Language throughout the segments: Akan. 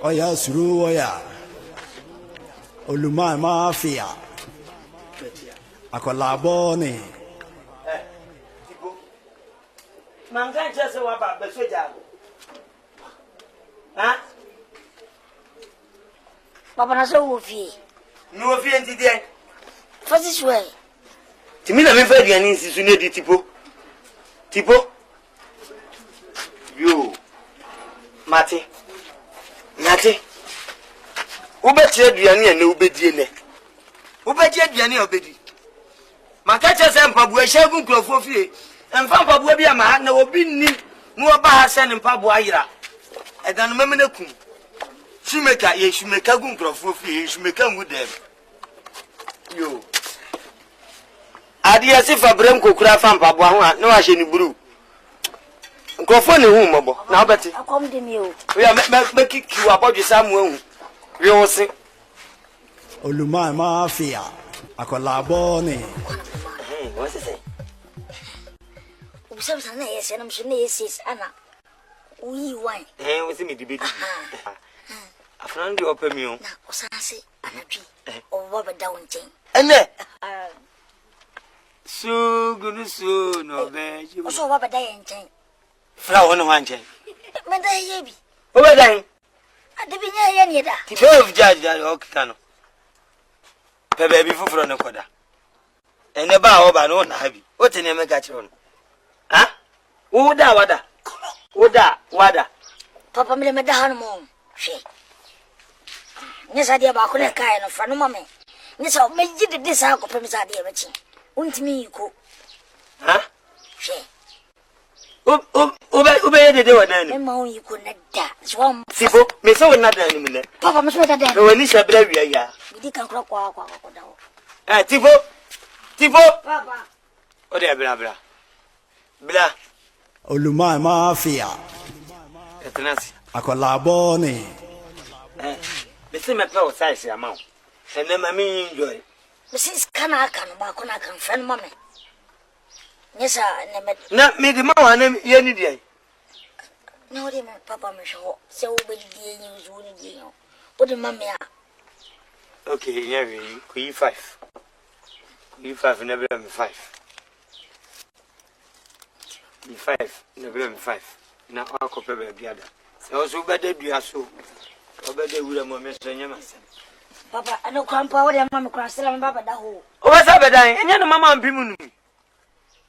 Oyaa Suro Oyaa. Oluma mafia. Akolaboni. Man can't just say what about the soldier. Huh? Papa na so wofi. No fear today. For this way. To me, I'm afraid you need to need the tipo. Tipo. You. Mate. Nate. Ubeti aduane na ubedi ne. Ubeti aduane obedi. Makacha se mpabu ehyagu nkrofo fie. Emfa mpabu bia ma na obi nni mu oba ha se ne mpabu ayira. Edanu memene kum. Shumeka ye shumeka gu nkrofo fie, shumeka ngu dem. Yo. Adia se fabrem kokura fa mpabu ho a na wa hye ni buru. Nkrofo ne hu mobo. Na obeti. Akom de mi o. We me kiki wa bodwe samu ahu. Wayoosi. Oluma mafia. Akolaboni. What's it say? Ubisa na yes na mso na yes ana. Uyi wan. What's me debate? Afran di open me o. Na osanse anadwi. Obo beda wonchen. Ene. So good so no be. Oso obo beda yenchen. Fra won wanchen. Menda yebi. Obedan. Adebi nya ye ni da. 12 judge that okay no. Pe baby fufuro ne koda. Ene ba oba no na habi. What ne meka chiro no. Ha? Woda wada. Woda wada. Papa me da hanu mo. Hwe. Nyesa dia ba ko le kai no fa no mame. Nyesa me gide de sa ko pem sa dia bachi. Untimi ko. Ha? Hwe. Ube de wana ni. Me ma yi ko na da. So Sipo, me so na da ni me ne. Papa me so da da. No wani shabra wi ya. Bidi kan kro kwa da. Tipo. Papa. O de bla. Bla. Oluma mafia. Etenasi. Akolaboni. Me se me pa o size amount. Ene ma me enjoy. Me sis kana aka no ba ko na kan fa no mame. Nyesa ne me Na me de ma wa na ye ni de. na odi me papa me hwo se wo be die nyi zo ni die yo. Odi mame a. Okay, yeah, we 5. We 5 never me 5. Me 5 never me 5. Na akọ pe be biada. Se o so be de dua so. O be de wura mo me so nyama se. Papa ano krampa wo de mame kra sela me baba da ho. O ba sa be dan, enya no mama mpimu nu.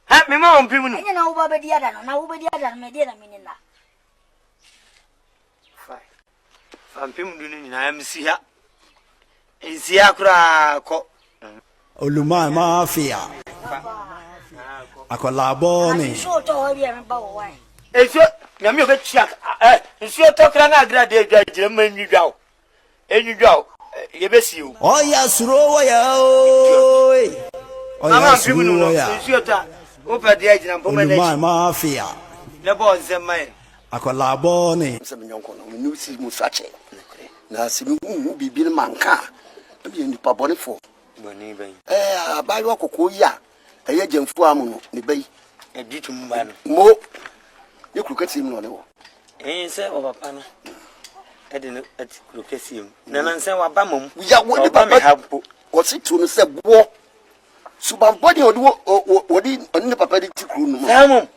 Ha, me mama mpimu nu. Enya na wo baba dia da no, na wo be dia da no me dia na mini na. 5. Fa mpimu nu ni na MC ha. Isi akura ko. Oluma mafia. Akolaboni. So to ho bia me ba wo wan. Eso, na mi o be tia. Nsu to kra na agra de gire ma nwidwa. Enwidwa. Ye be si o. Oyaa Suro Oyaa. Oyaa Suro Oyaa. Nsu to. O pa de agina mpo ma Oluma na. mafia. Na bo nse mai. Akolaboni. Se me nyonko no me si mu sache na se me hu bibi ne manka e ni pa bone fo Boni ban. abayo akoko ya eye jemfu amu no ne bai E bitu mba no. mo ye krokati mu no ne wo Se o papa no. E de no at krokasi mu. Na na nse wa ba mom. ya wo ne Ba me papa hapo. wo si tu no se bo suban body odi ne papa di tikru no mo Samom.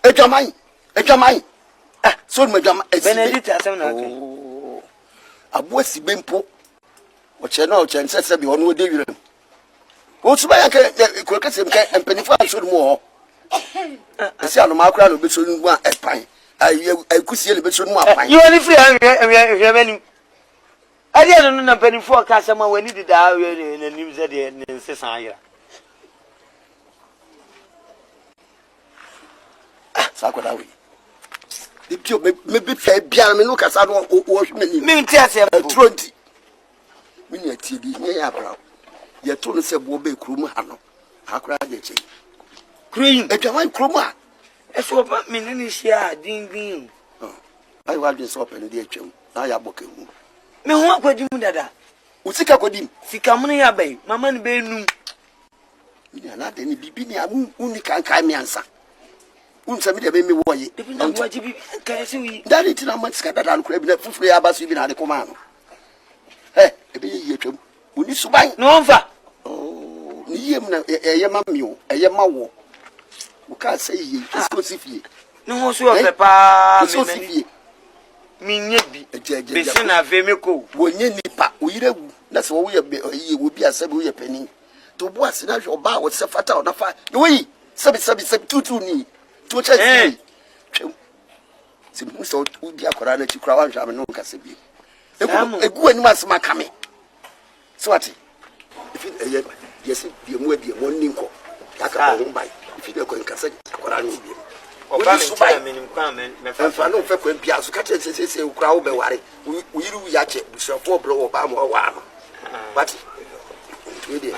edwaman so me dwama Benedict asem na ke. abo si bempo o che na o che nse bi ono de wirem o suba ya ke krokati mu ke empanifu aso mu ho esi anu makura no beso nu a epan ay kusie le beso nu apan You only free hwe mani. Ade no na penifo ka asem a wani dida hwe na nim ze de nse san ayira. sakoda we de pio me be fa bia me no kasa no o hwe mani Me nti asem. tronti me ni atibi nye ya bra ye to no se bo be krum ha no akura de che Green. edwaman krum a Eso ba me ni hia dingin. ai wa dwen so open de atwam na ya boka hu Me ho akwadi mu dada. usika kodim Sika mun ya bai. Mama ni be num. ni na de ni bibi ni amu uni kan kan mi ansa unsemi de me woye na waji bi kan se wi dani tina ma sika dada no kura bi na fufure abaso bi na de koma no ebe ye twam oni suban no mfa ni yem na eye ma mio eye ma wo wo ka say ye exclusive no ho so ofe pa me nye bi bese na ve me ko wonye nipa oyirewu na se wo ye wo bi asabe wo ye pani to bo ase na hwe oba wo se fata na fa yi sabi tutu ni to cha si twam se mu so wo bi akora na chi kura wa hwa me no kase bi egu ani masema kame so ati if yes bi mu abi mo ninko taka bo mbai if you go nkasa akora no bi oba me tell me nim kwa me fa no fe kwa bia so ka che se ukra wo be ware uyiru ya che busafo bro wo ba mo wa no but we dey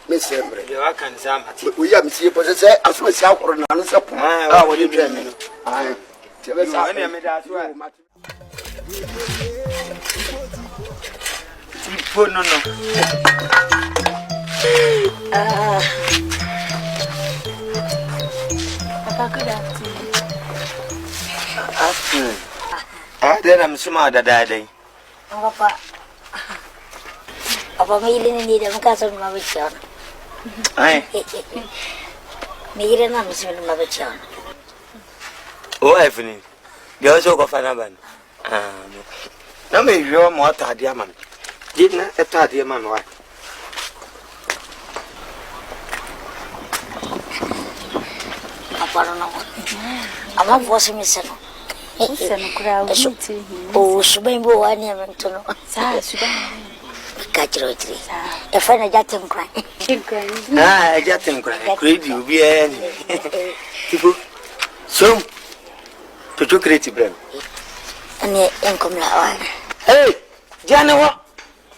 me sembre de wa kan za mati we ya msie po se aso sia akoro na no se po wo dey twa me no ai te be sa ne me da so tipo no Papa good afternoon. Then I'm smart that day. Papa. Papa me ile ni de mkasa mwabichana. Ai. Me ile na msimi mwabichana. O evening. Dia so ko fana ban. Na me yo mo atade ama me. Di na atade ama me wa. Papa no. Ama vosi miseno. Seno kura uti. O subembo wani amentono. Sa suba. Kachiro tiri. E fana jatem kwa. Jatem kwa. Crazy ubi en. Tipo. So. To create brand. Ani enkomla wa. Hey, jana wa.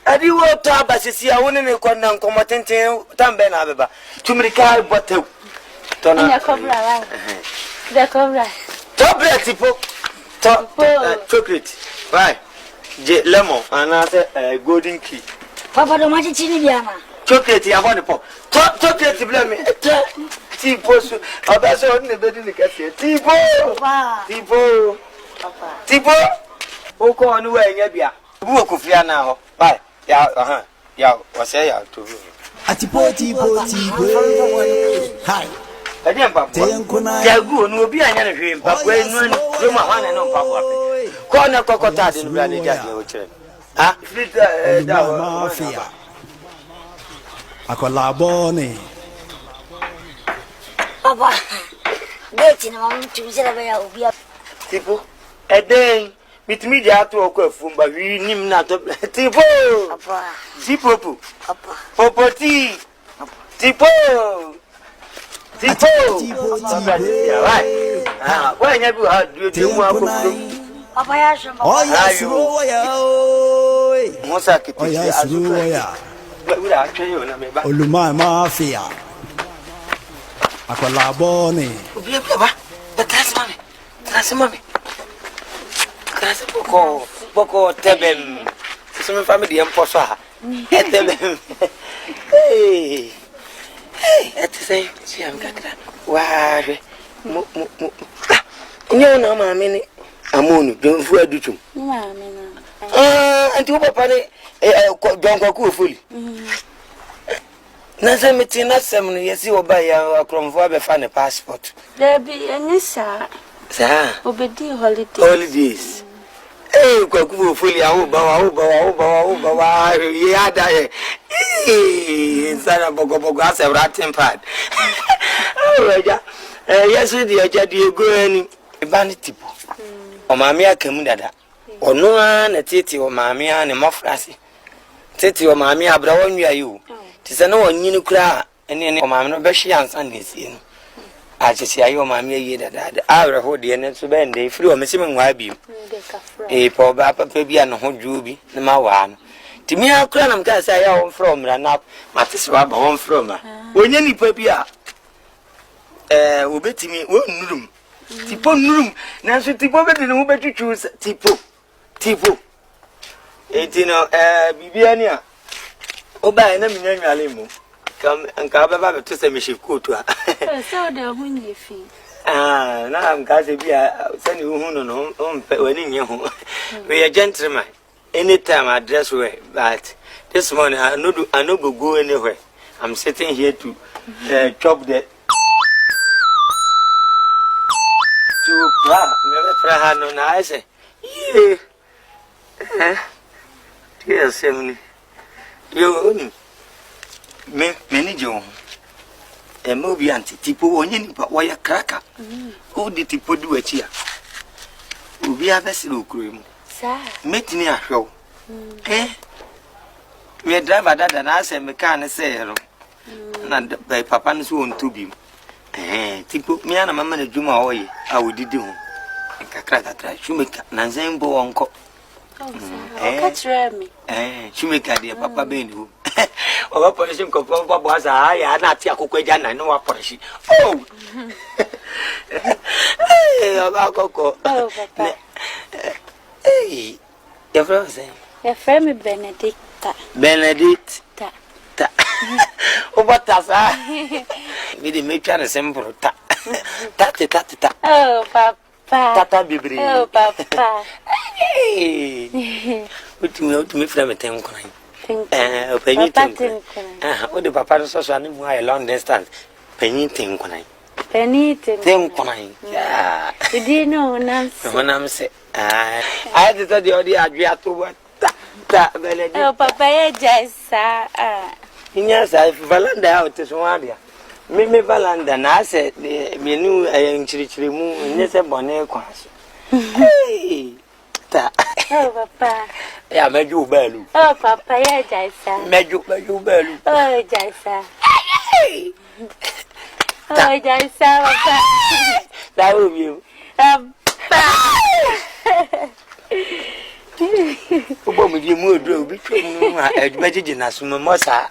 Adi wo to abasisi a woni ne ko na nkomo tenten tambe na beba. Tumrika botew. Tona. Ina cobra wa. The cobra. Chocolate tipo. Chocolate. Why? Lemon and I golden key. Papa do machi chini biama. Chocolate ya bone po. Chocolate blame me. Tipo so abaso ne bedi ni kase. Tipo. Papa. Tipo. Papa. Tipo. Oko anu wa nya bia. Bu Kofi ana ho. Bye. Ya Ya wase ya to. Atipo. Hi. Adi mpapo. Jagu onu obi anya ne hwe mpapo enu ani. Roma wana no mpapo ape. Ko na kokota de no bra ne jade wo kire. Ah, frita da mafia. Akola boni. Papa. Beti na mamu tumizira baya ubia. Tipo. Eden mitimi dia to okọ afumba wi nim na to. Tipo. Papa. Tipo. Papa. Popoti. Tipo. Why never had you Papa ya shamba. Oyaa Suro Oyaa. Mosa kiti. Oyaa Suro Oyaa. Ura atwe na me ba. Oluma mafia. Akola boni. Obi ba. That's mommy. That's boko tebem. Some family emposo ha. Tebem. Hey. Say, see, I'm gonna. Why, no, mamma, I'm don't fool do to. And to Papa, Agya Koo fully. Nothing meeting us 7 years you buy a crumb for a fan passport. There be any sir. Sir, Obedi holidays. Eh, Koo fully, I yeah, die. Inside a bogo grass a ratting pad. Oh, yes, dear, go any vanity. O mamia camudada. Or no one a titty or mamia and a mofrasi. Titty or mamia, brown you. Tis a no new cra, and any of mamma Beshi and Sundays in. I just say, your mamma, ye that I hold the end to bend a flew a missing wabi. A poor papa baby and a whole juby, the mawan. To me, I can't say I am from run up, Matis Rabba on from her. When any papia, obey me, one room. Tipo room, Nancy Tipo didn't know better choose Tipo. 18 Bibiania. Oba, and I'm come and Cababa to say me she could to her. So the windy fee. Now I'm going to be sending you no when you we are gentlemen. Anytime I dress well, but this morning I no go anywhere. I'm sitting here to chop the to pra no na I say dear Semni you me jo e mo bi anti tipo onye ni pa waya kraka who did tipo do achi a obi abesi okuro mu Sa. metini ahwew me driver dada na ase me kan say no na papa no so on to bi tipo me ana mama na djuma oyi a wodidi ho kakra shumeka na nzen bo wonko Catch me. Shumeka de papa be ni ho oba polish ko papa bo asa ya na ti akoko eja na no wa polish oh oba koko Oh papa. Your friend say Your friend me Benedicta. Benedict Ta. ta obata sa me de me twa na simple ta ta Oh papa. tata bibiri Oh papa. Utumi fra me tem kran Penny penny tem o de papa so so ani mu a long distance penny tem kran Penny tem kran ya Did no Nancy? honam se I did the odi Agya Koo ta Benedict Oh papa ya jaisa inya sa valanda out so adia me valanda na se me nu nchirichiri mu nye se bone kwa so ta Oh papa. ya meju balu Oh papa ya jaisa. meju balu Oh jaisa. Oh jaisa papa. da obi Obo mi di mu odo obi twa mu a edumajiji na suma mosa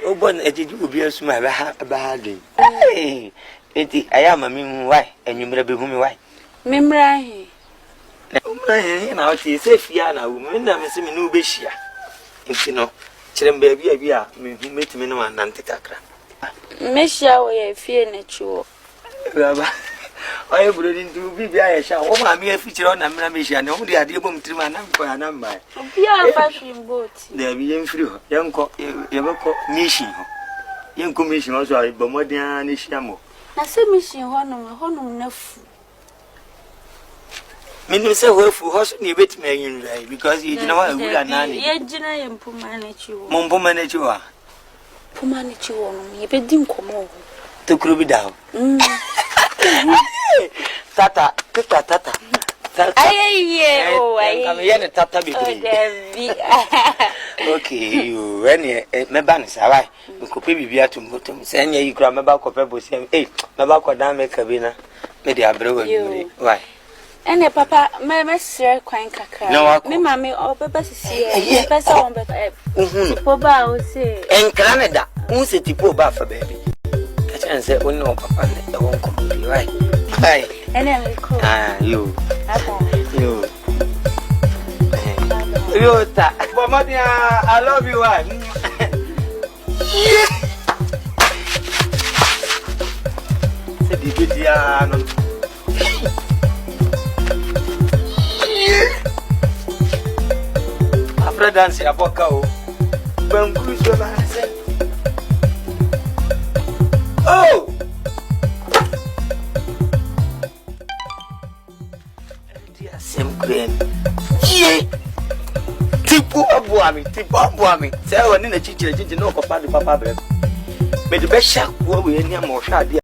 obo na ejiji obi asuma ba ha din enti aya mami hu wai enwumra be hu mi wai Memra he. na o ti se fia na wo mi na me se mi no be hia enti no kirem ba bi a me hu metimi no anante kakra Meshia wo ye fie na chiwo. baba oye brodi ndu bibi ayesha wo ma mi afichiro na mra mehia ne wo de ade bom tirima na nko ya na mba Bia fashion boat. da bi yemfiri ho yenko yebeko mission ho yenko mission ho so ay bomodian na hia mo Na se mission honum na fu. minu se ho fu ho so ne betime anyin rai because you know why we are nani Ye gina ye mpuma na chiwo. mo mpoma na chiwa Puma na chiwo no ye be di nkomo. to kuro bi da ho tata Aye oh aye. Come here tata bi Oh Devi. okay you when me ban sa why me ko pe bibia tum botum se anya yi kura me ba ko pe bosi me ba ko dan me kabina me de abre wa mi why Ene papa me sere kwan kakra. Me mama obeba sisi e pesa won be tipo ba o se enkra ne da un se tipo ba fa baby ka chan se un no papa ne won ko bi why ene me ko you aba you yo ta mama dia I love you why se di dia no after dance aboka o bankuru so ba se oh dia sem kren ye tipo abuami se woni na chichire no ko pa de papa bre me de be sha ko we ni am o hwa de